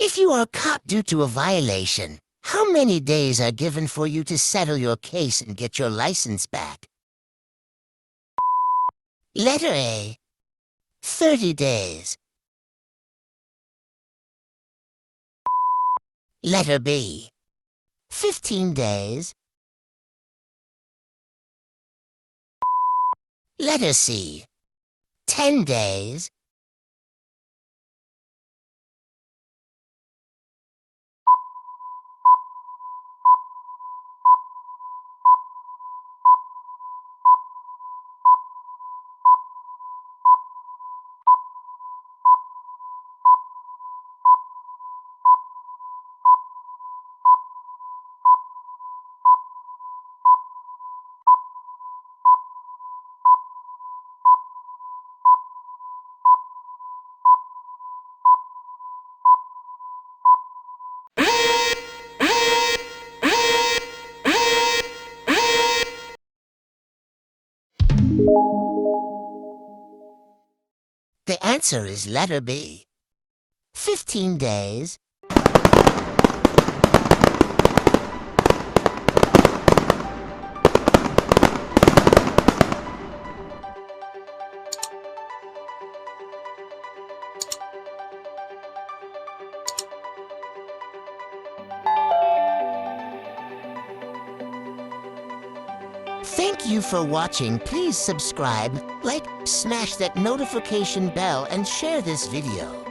If you are caught due to a violation, how many days are given for you to settle your case and get your license back? Letter A, 30 days. Letter B, 15 days. Letter C, 10 days. The answer is letter B, 15 days. Thank you for watching. Please subscribe, like, smash that notification bell, and share this video.